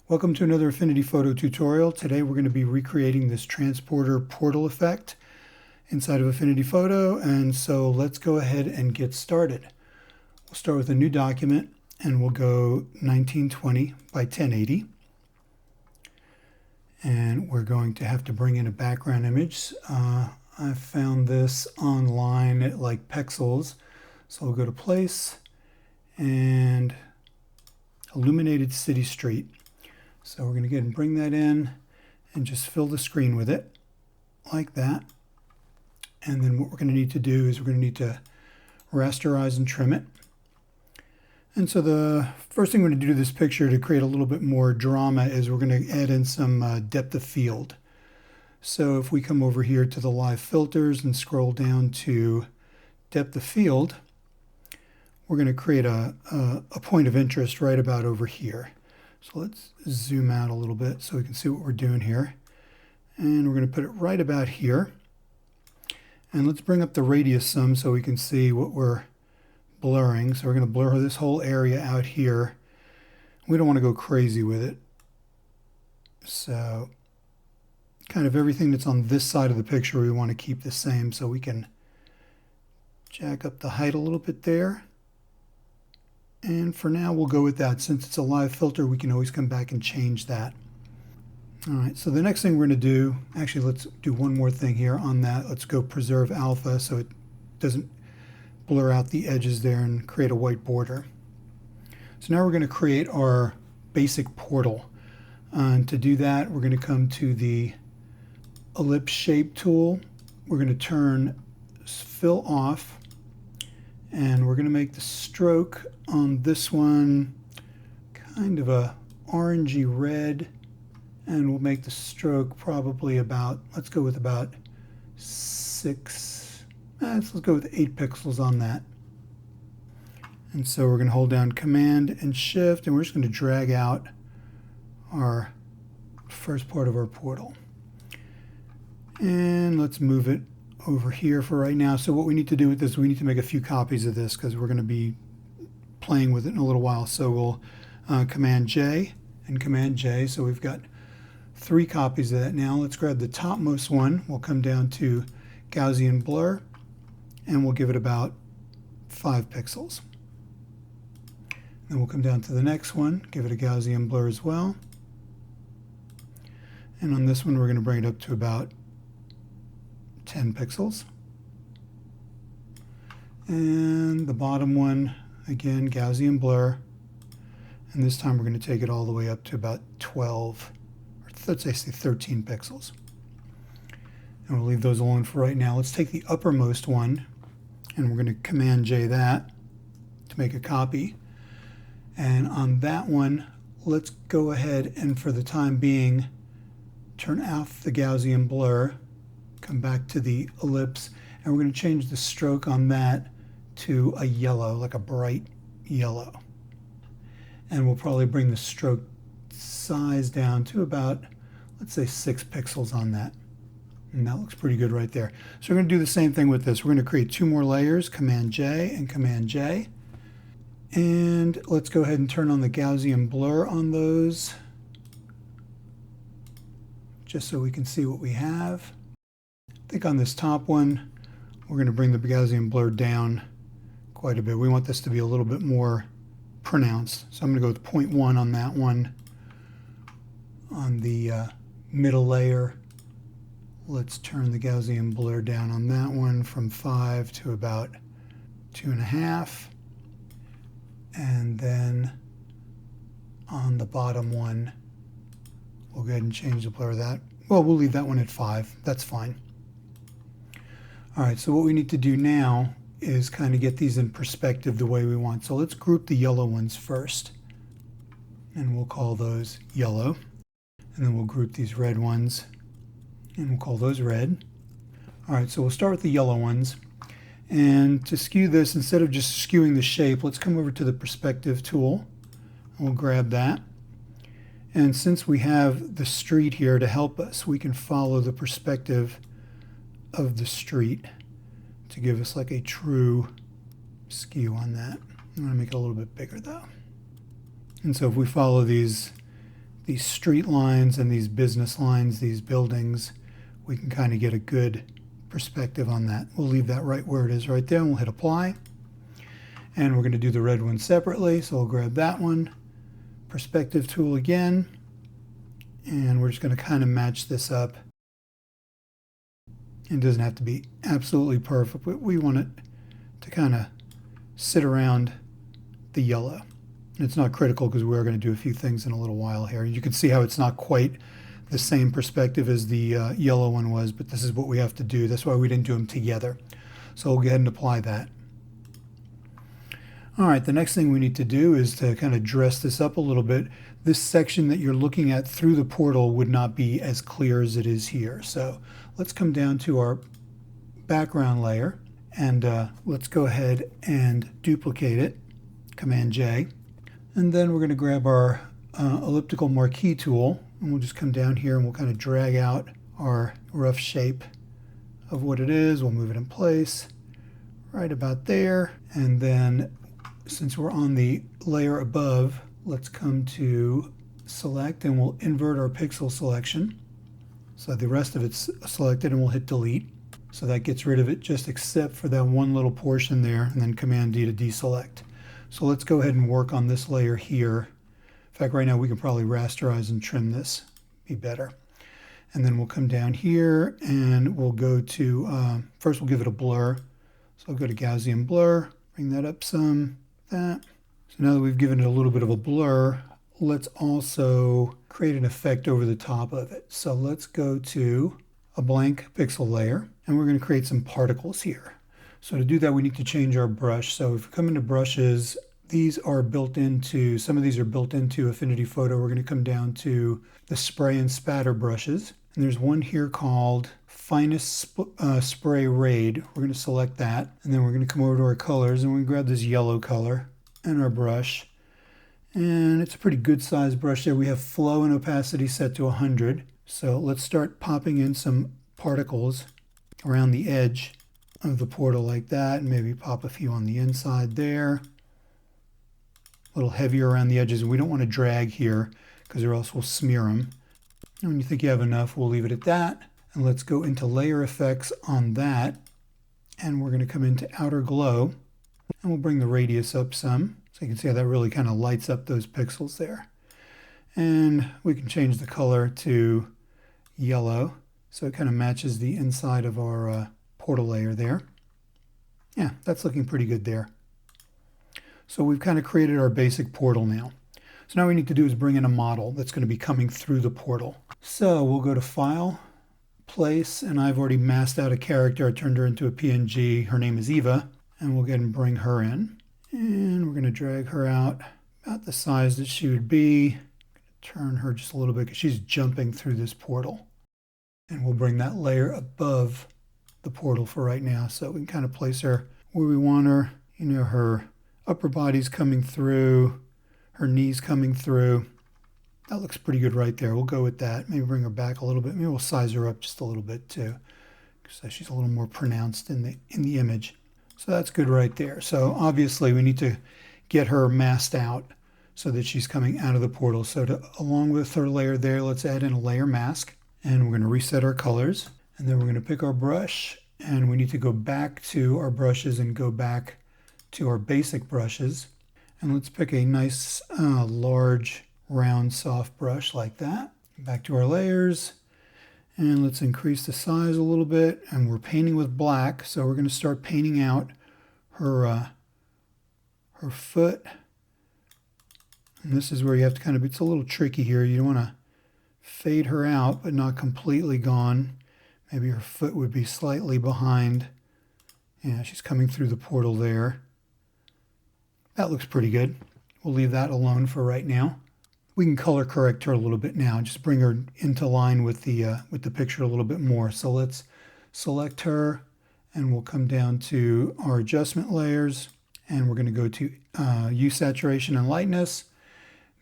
Welcome to another Affinity photo tutorial. Today we're going to be recreating this transporter portal effect inside of Affinity Photo, and so let's go ahead and get started. We'll start with a new document and we'll go 1920 by 1080. And we're going to have to bring in a background image. I found this online at like Pexels. So we'll go to Place and Illuminated City Street. So we're going to go ahead and bring that in and just fill the screen with it like that. And then what we're going to need to do is we're going to need to rasterize and trim it. And so the first thing we're going to do to this picture to create a little bit more drama is we're going to add in some depth of field. So if we come over here to the live filters and scroll down to depth of field, we're going to create a point of interest right about over here. So let's zoom out a little bit so we can see what we're doing here. And we're going to put it right about here. And let's bring up the radius some so we can see what we're blurring. So we're going to blur this whole area out here. We don't want to go crazy with it. So kind of everything that's on this side of the picture we want to keep the same, so we can jack up the height a little bit there. And for now, we'll go with that. Since it's a live filter, we can always come back and change that. All right, so the next thing we're going to do, actually, let's do one more thing here on that. Let's go preserve alpha so it doesn't blur out the edges there and create a white border. So now we're going to create our basic portal. And to do that, we're going to come to the ellipse shape tool. We're going to turn fill off. And we're going to make the stroke on this one kind of a orangey red. And we'll make the stroke probably about, let's go with about 6, let's go with 8 pixels on that. And so we're going to hold down Command and Shift, and we're just going to drag out our first part of our portal. And let's move it over here for right now. So what we need to do with this, we need to make a few copies of this because we're going to be playing with it in a little while. So we'll Command J and Command J. So we've got 3 copies of that now. Let's grab the topmost one. We'll come down to Gaussian blur and we'll give it about 5 pixels. Then we'll come down to the next one, give it a Gaussian blur as well. And on this one, we're going to bring it up to about 10 pixels. And the bottom one, again, Gaussian blur. And this time we're going to take it all the way up to about 12, or let's say 13 pixels. And we'll leave those alone for right now. Let's take the uppermost one, and we're going to Command J that to make a copy. And on that one, let's go ahead and for the time being, turn off the Gaussian blur, come back to the ellipse, and we're going to change the stroke on that to a yellow, like a bright yellow. And we'll probably bring the stroke size down to about, let's say 6 pixels on that. And that looks pretty good right there. So we're going to do the same thing with this. We're going to create 2 more layers, Command J and Command J. And let's go ahead and turn on the Gaussian blur on those, just so we can see what we have. I think on this top one, we're going to bring the Gaussian blur down quite a bit. We want this to be a little bit more pronounced. So I'm going to go with 0.1 on that one. On the middle layer, let's turn the Gaussian blur down on that one from 5 to about 2.5. And then on the bottom one, we'll go ahead and change the blur of that. Well, we'll leave that one at 5. That's fine. All right, so what we need to do now is kind of get these in perspective the way we want. So let's group the yellow ones first. And we'll call those yellow. And then we'll group these red ones. And we'll call those red. All right, so we'll start with the yellow ones. And to skew this, instead of just skewing the shape, let's come over to the perspective tool. And we'll grab that. And since we have the street here to help us, we can follow the perspective of the street to give us like a true skew on that. I'm going to make it a little bit bigger though. And so if we follow these these street lines and these business lines, these buildings, we can kind of get a good perspective on that. We'll leave that right where it is right there, and we'll hit apply. And we're going to do the red one separately, so we'll grab that one, perspective tool again, and we're just going to kind of match this up. It doesn't have to be absolutely perfect, but we want it to kind of sit around the yellow. It's not critical because we're going to do a few things in a little while here. You can see how it's not quite the same perspective as the yellow one was, but this is what we have to do. That's why we didn't do them together. So we'll go ahead and apply that. All right, the next thing we need to do is to kind of dress this up a little bit. This section that you're looking at through the portal would not be as clear as it is here. So let's come down to our background layer, and let's go ahead and duplicate it, Command J. And then we're going to grab our elliptical marquee tool, and we'll just come down here and we'll kind of drag out our rough shape of what it is. We'll move it in place right about there. And then since we're on the layer above, let's come to select, and we'll invert our pixel selection. So the rest of it's selected, and we'll hit delete. So that gets rid of it just except for that one little portion there, and then Command D to deselect. So let's go ahead and work on this layer here. In fact, right now we can probably rasterize and trim this, be better. And then we'll come down here and we'll go to, first we'll give it a blur. So I'll go to Gaussian blur, bring that up some, that. So now that we've given it a little bit of a blur, let's also create an effect over the top of it. So let's go to a blank pixel layer, and we're going to create some particles here. So to do that, we need to change our brush. So if we come into brushes, these are built into, some of these are built into Affinity Photo. We're going to come down to the spray and spatter brushes. And there's one here called Finest Spray Raid. We're going to select that. And then we're going to come over to our colors, and we grab this yellow color and our brush. And it's a pretty good sized brush there. We have flow and opacity set to 100. So let's start popping in some particles around the edge of the portal like that, and maybe pop a few on the inside there. A little heavier around the edges, and we don't want to drag here because or else we'll smear them. And when you think you have enough, we'll leave it at that. And let's go into layer effects on that, and we're going to come into outer glow, and we'll bring the radius up some so you can see how that really kind of lights up those pixels there. And we can change the color to yellow so it kind of matches the inside of our portal layer there. Yeah, that's looking pretty good there. So we've kind of created our basic portal now. So now what we need to do is bring in a model that's going to be coming through the portal. So we'll go to File, Place, and I've already masked out a character. I turned her into a PNG. Her name is Eva, and we'll go ahead and bring her in. And we're going to drag her out about the size that she would be. Turn her just a little bit because she's jumping through this portal. And we'll bring that layer above the portal for right now, so we can kind of place her where we want her. You know, her upper body's coming through, her knees coming through. That looks pretty good right there. We'll go with that. Maybe bring her back a little bit. Maybe we'll size her up just a little bit too, so she's a little more pronounced in the image. So that's good right there. So obviously we need to get her masked out so that she's coming out of the portal. So along with her layer there, let's add in a layer mask, and we're going to reset our colors. And then we're going to pick our brush, and we need to go back to our brushes and go back to our basic brushes. And let's pick a nice large round soft brush like that. Back to our layers, and let's increase the size a little bit. And we're painting with black, so we're going to start painting out her foot. And this is where you have to kind of, it's a little tricky here. You don't want to fade her out, but not completely gone. Maybe her foot would be slightly behind. Yeah, she's coming through the portal there. That looks pretty good. We'll leave that alone for right now. We can color correct her a little bit now, just bring her into line with the picture a little bit more. So let's select her, and we'll come down to our adjustment layers, and we're going to go to Hue, Saturation, and Lightness.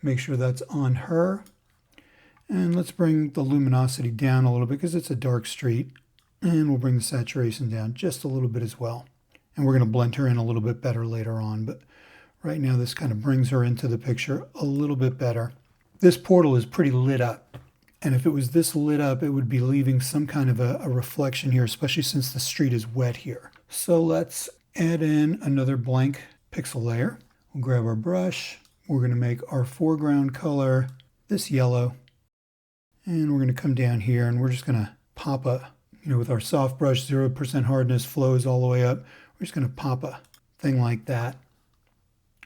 Make sure that's on her. And let's bring the luminosity down a little bit because it's a dark street. And we'll bring the saturation down just a little bit as well. And we're going to blend her in a little bit better later on. But right now this kind of brings her into the picture a little bit better. this portal is pretty lit up. And if it was this lit up, it would be leaving some kind of a reflection here, especially since the street is wet here. So let's add in another blank pixel layer. We'll grab our brush. We're going to make our foreground color this yellow. And we're going to come down here and we're just going to pop with our soft brush, 0% hardness, flows all the way up. We're just going to pop a thing like that.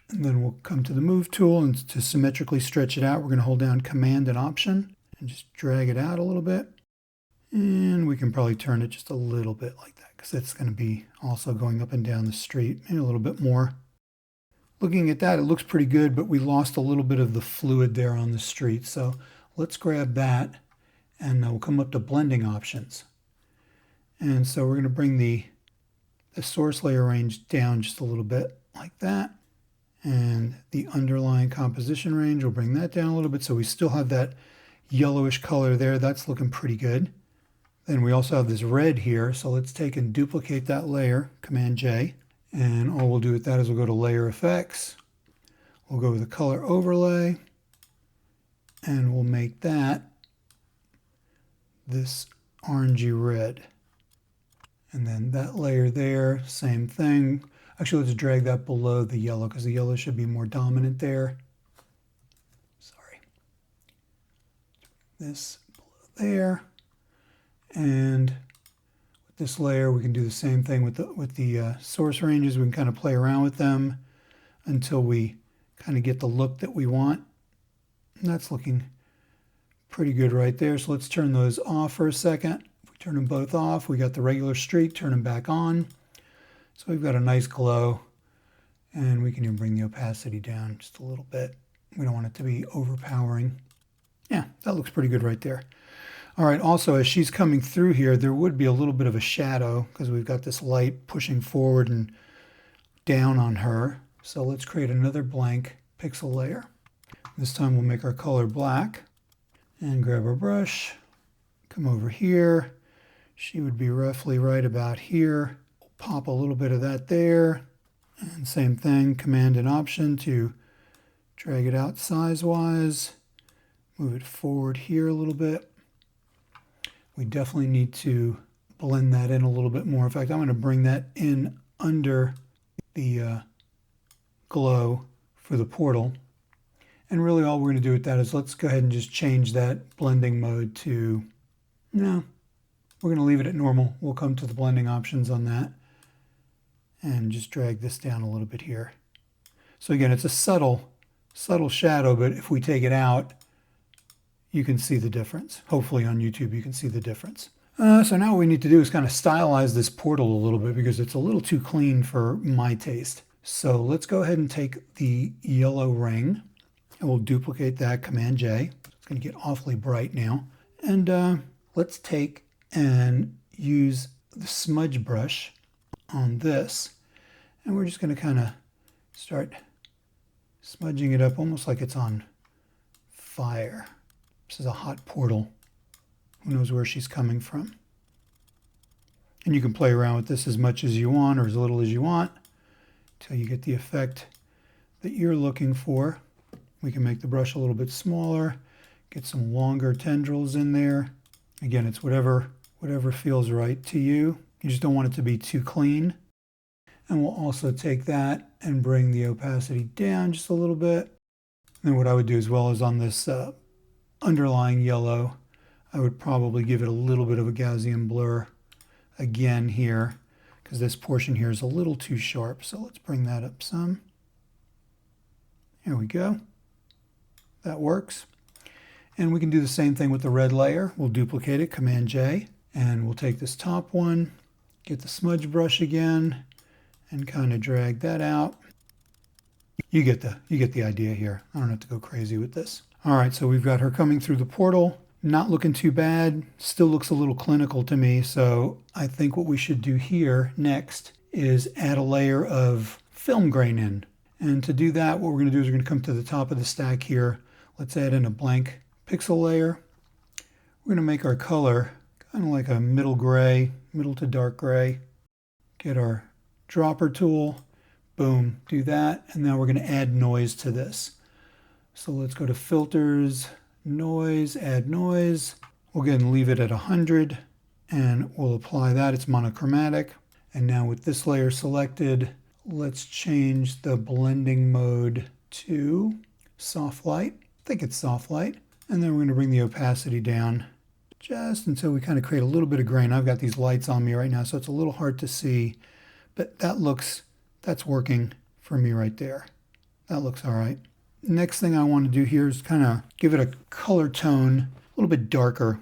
And then we'll come to the move tool, and to symmetrically stretch it out, we're going to hold down Command and Option and just drag it out a little bit. And we can probably turn it just a little bit like that, because it's going to be also going up and down the street, maybe a little bit more. Looking at that, it looks pretty good, but we lost a little bit of the fluid there on the street. So let's grab that, and we'll come up to Blending Options. And so we're going to bring the source layer range down just a little bit like that. And the underlying composition range, we'll bring that down a little bit so we still have that yellowish color there. That's looking pretty good. Then we also have this red here, so let's take and duplicate that layer, Command J. And all we'll do with that is we'll go to Layer Effects. We'll go with the Color Overlay, and we'll make that this orangey red. And then that layer there, same thing. Actually, let's drag that below the yellow, because the yellow should be more dominant there. Sorry. This below there. And with this layer, we can do the same thing with the source ranges. We can kind of play around with them until we kind of get the look that we want. And that's looking pretty good right there. So let's turn those off for a second. If we turn them both off, we got the regular streak, turn them back on. So we've got a nice glow, and we can even bring the opacity down just a little bit. We don't want it to be overpowering. Yeah, that looks pretty good right there. All right, also as she's coming through here, there would be a little bit of a shadow because we've got this light pushing forward and down on her. So let's create another blank pixel layer. This time we'll make our color black and grab our brush, come over here. She would be roughly right about here. Pop a little bit of that there, and same thing, Command and Option to drag it out size-wise, move it forward here a little bit. We definitely need to blend that in a little bit more. In fact, I'm going to bring that in under the glow for the portal. And really all we're going to do with that is let's go ahead and just change that blending mode to, no, we're going to leave it at normal. We'll come to the blending options on that and just drag this down a little bit here. So again, it's a subtle shadow, but if we take it out, you can see the difference. Hopefully on YouTube you can see the difference. So now what we need to do is kind of stylize this portal a little bit because it's a little too clean for my taste. So let's go ahead and take the yellow ring and we'll duplicate that, Command J. It's going to get awfully bright now. And let's take and use the smudge brush on this. And we're just going to kind of start smudging it up almost like it's on fire. This is a hot portal. Who knows where she's coming from? And you can play around with this as much as you want or as little as you want until you get the effect that you're looking for. We can make the brush a little bit smaller, get some longer tendrils in there. Again, it's whatever feels right to you. You just don't want it to be too clean. And we'll also take that and bring the opacity down just a little bit. And what I would do as well is on this underlying yellow, I would probably give it a little bit of a Gaussian blur again here, because this portion here is a little too sharp. So let's bring that up some. There we go. That works. And we can do the same thing with the red layer. We'll duplicate it, Command J, and we'll take this top one, get the smudge brush again, and kind of drag that out. You get the idea here. I don't have to go crazy with this. All right, so we've got her coming through the portal. Not looking too bad. Still looks a little clinical to me. So I think what we should do here next is add a layer of film grain in. And to do that, what we're going to do is we're going to come to the top of the stack here. Let's add in a blank pixel layer. We're going to make our color kind of like a middle gray, middle to dark gray. Get our dropper tool. Boom, do that. And now we're going to add noise to this. So let's go to filters, noise, add noise. We'll go ahead and leave it at 100 and we'll apply that. It's monochromatic. And now with this layer selected, let's change the blending mode to soft light. I think it's soft light. And then we're going to bring the opacity down just until we kind of create a little bit of grain. I've got these lights on me right now, so it's a little hard to see, but that's working for me right there. That looks all right. Next thing I want to do here is kind of give it a color tone, a little bit darker,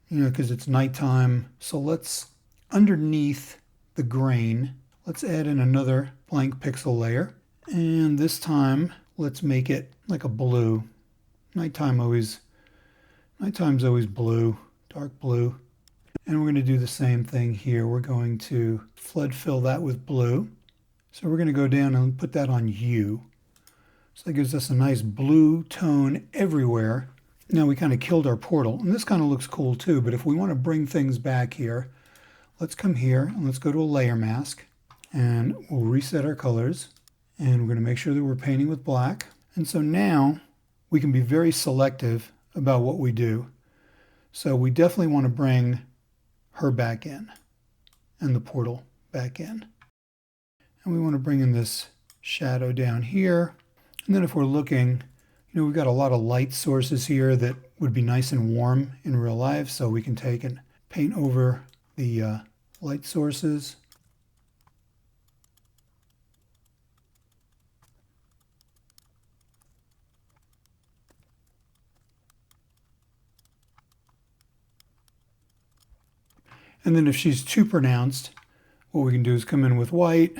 because it's nighttime. So let's, underneath the grain, let's add in another blank pixel layer. And this time, let's make it like a blue. Nighttime's always blue, dark blue. And we're going to do the same thing here. We're going to flood fill that with blue. So we're going to go down and put that on U. So that gives us a nice blue tone everywhere. Now we kind of killed our portal, and this kind of looks cool too, but if we want to bring things back here, let's come here and let's go to a layer mask, and we'll reset our colors, and we're going to make sure that we're painting with black. And so now we can be very selective about what we do. So we definitely want to bring her back in and the portal back in. And we want to bring in this shadow down here. And then if we're looking, we've got a lot of light sources here that would be nice and warm in real life. So we can take and paint over the light sources. And then if she's too pronounced, what we can do is come in with white,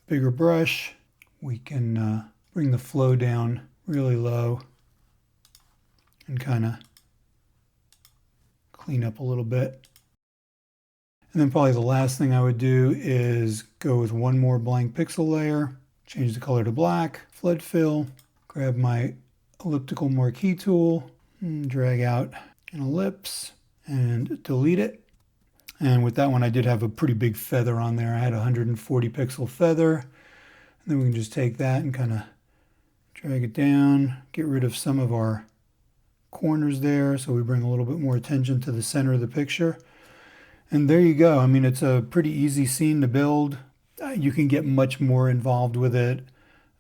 bigger brush. We can bring the flow down really low and kind of clean up a little bit. And then probably the last thing I would do is go with one more blank pixel layer, change the color to black, flood fill, grab my elliptical marquee tool, and drag out an ellipse and delete it. And with that one, I did have a pretty big feather on there. I had a 140 pixel feather. And then we can just take that and kind of drag it down, get rid of some of our corners there so we bring a little bit more attention to the center of the picture. And there you go. I mean, it's a pretty easy scene to build. You can get much more involved with it.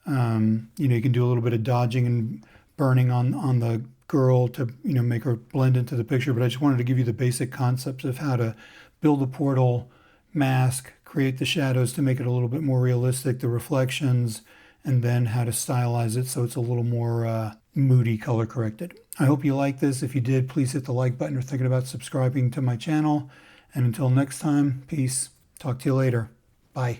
You can do a little bit of dodging and burning on the girl to make her blend into the picture, but I just wanted to give you the basic concepts of how to build a portal, mask, create the shadows to make it a little bit more realistic, the reflections, and then how to stylize it so it's a little more moody color corrected. I hope you like this. If you did, please hit the like button or thinking about subscribing to my channel. And until next time, peace. Talk to you later. Bye.